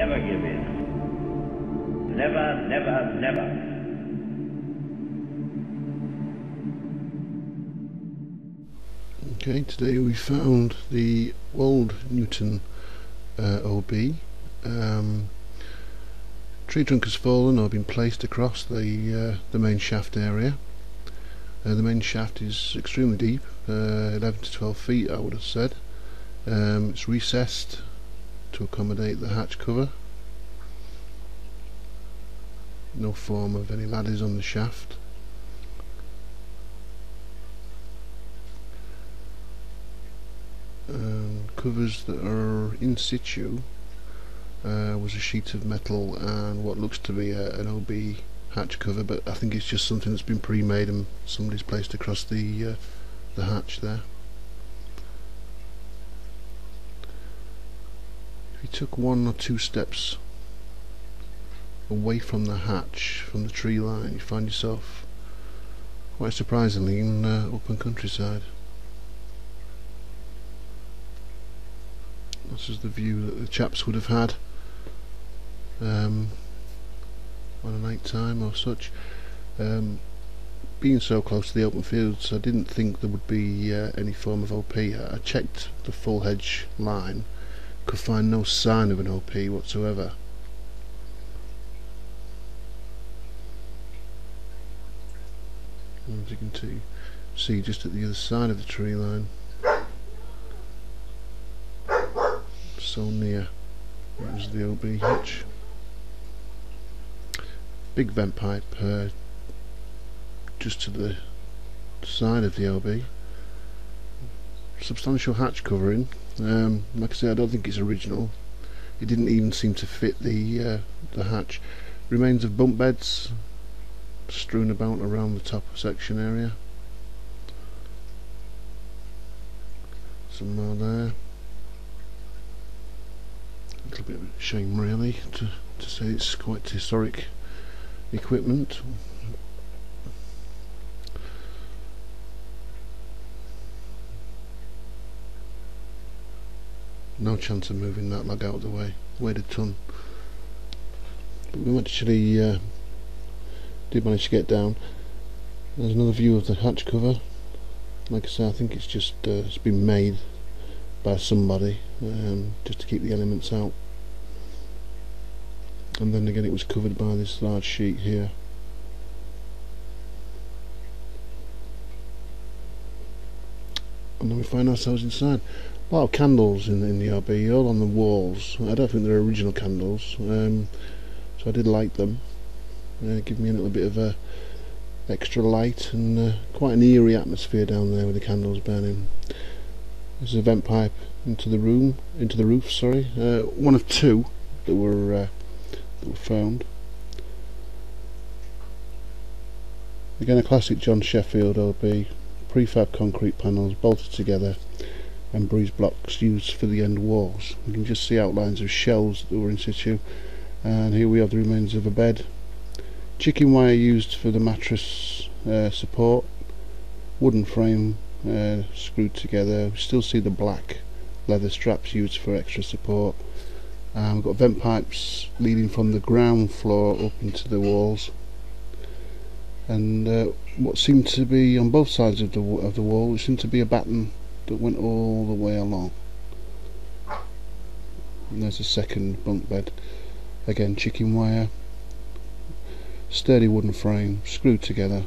never give in. Never, never, never. Okay, today we found the Wold Newton OB. Tree trunk has fallen or been placed across the main shaft area. The main shaft is extremely deep, 11 to 12 feet I would have said. It's recessed to accommodate the hatch cover. No form of any ladders on the shaft. Covers that are in situ was a sheet of metal and what looks to be an OB hatch cover, but I think it's just something that's been pre-made and somebody's placed across the hatch there. If you took 1 or 2 steps away from the hatch, from the tree line, you find yourself quite surprisingly in open countryside. This is the view that the chaps would have had on a night time or such. Being so close to the open fields, I didn't think there would be any form of OP. I checked the full hedge line, could find no sign of an OP whatsoever. As you can see just at the other side of the tree line, so near, there's the OB hatch. Big vent pipe just to the side of the OB. Substantial hatch covering. Like I say, I don't think it's original. It didn't even seem to fit the hatch. Remains of bunk beds strewn about around the top section area. Some more there. A little bit of a shame really to say it's quite historic equipment. No chance of moving that log out of the way, weighed a ton. But we actually did manage to get down. There's another view of the hatch cover. Like I say, I think it's just it's been made by somebody just to keep the elements out. And then again it was covered by this large sheet here. And then we find ourselves inside. A lot of candles in the RB, all on the walls. I don't think they're original candles, so I did light them. Give me a little bit of a extra light and quite an eerie atmosphere down there with the candles burning. There's a vent pipe into the roof. Sorry, one of 2 that were found. Again, a classic John Sheffield OB, prefab concrete panels bolted together and breeze blocks used for the end walls. You can just see outlines of shelves that were in situ, and here we have the remains of a bed. Chicken wire used for the mattress support, wooden frame screwed together. We still see the black leather straps used for extra support. We've got vent pipes leading from the ground floor up into the walls, and what seemed to be on both sides of the wall, it seemed to be a batten that went all the way along. And there's a second bunk bed, again chicken wire, sturdy wooden frame screwed together.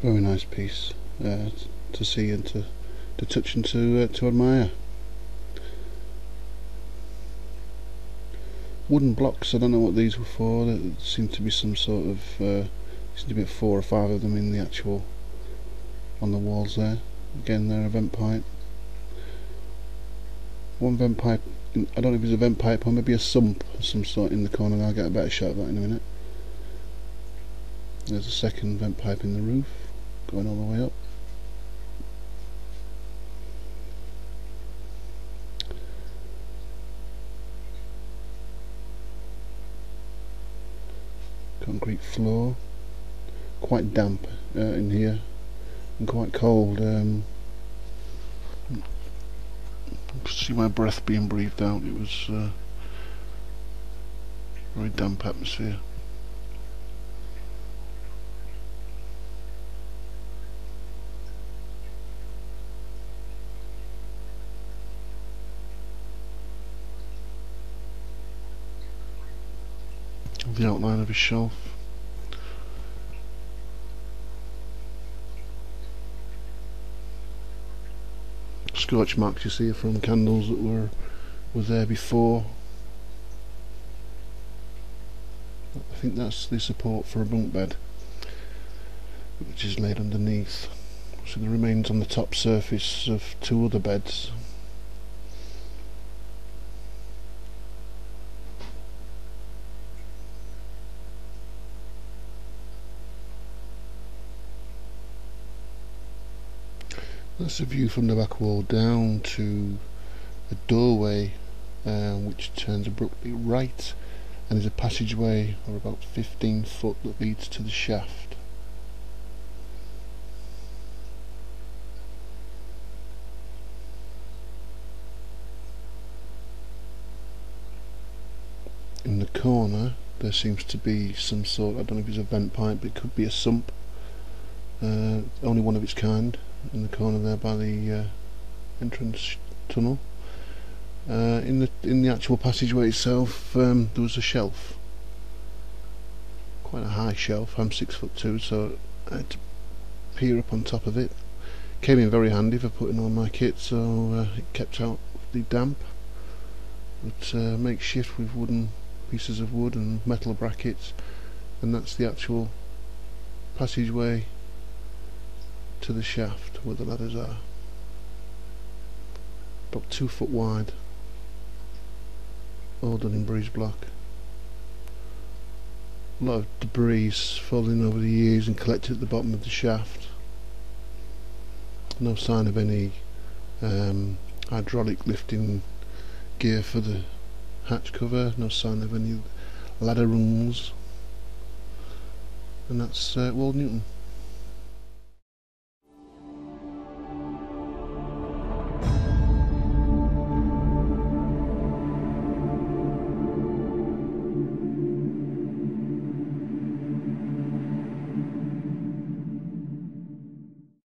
Very nice piece to see and to touch and to admire. Wooden blocks, I don't know what these were for. There seemed to be some sort of seemed to be 4 or 5 of them in the actual on the walls there. Again, they're a vent pipe. One vent pipe, I don't know if it's a vent pipe or maybe a sump of some sort in the corner. I'll get a better shot of that in a minute. There's a second vent pipe in the roof going all the way up. Concrete floor, quite damp in here and quite cold. See my breath being breathed out. It was very damp atmosphere. The outline of a shelf. Scorch marks you see from candles that were there before. I think that's the support for a bunk bed, which is laid underneath. So the remains on the top surface of two other beds. That's a view from the back wall down to a doorway which turns abruptly right, and there's a passageway of about 15 foot that leads to the shaft. In the corner there seems to be some sort, I don't know if it's a vent pipe, but it could be a sump, only one of its kind, in the corner there by the entrance tunnel. In the actual passageway itself, there was a shelf, quite a high shelf. I'm 6'2", so I had to peer up on top of it. Came in very handy for putting on my kit, so it kept out the damp. But makeshift with wooden pieces of wood and metal brackets, and that's the actual passageway to the shaft where the ladders are. About 2 foot wide, all done in breeze block. A lot of debris falling over the years and collected at the bottom of the shaft. No sign of any hydraulic lifting gear for the hatch cover, no sign of any ladder rungs, and that's Wold Newton.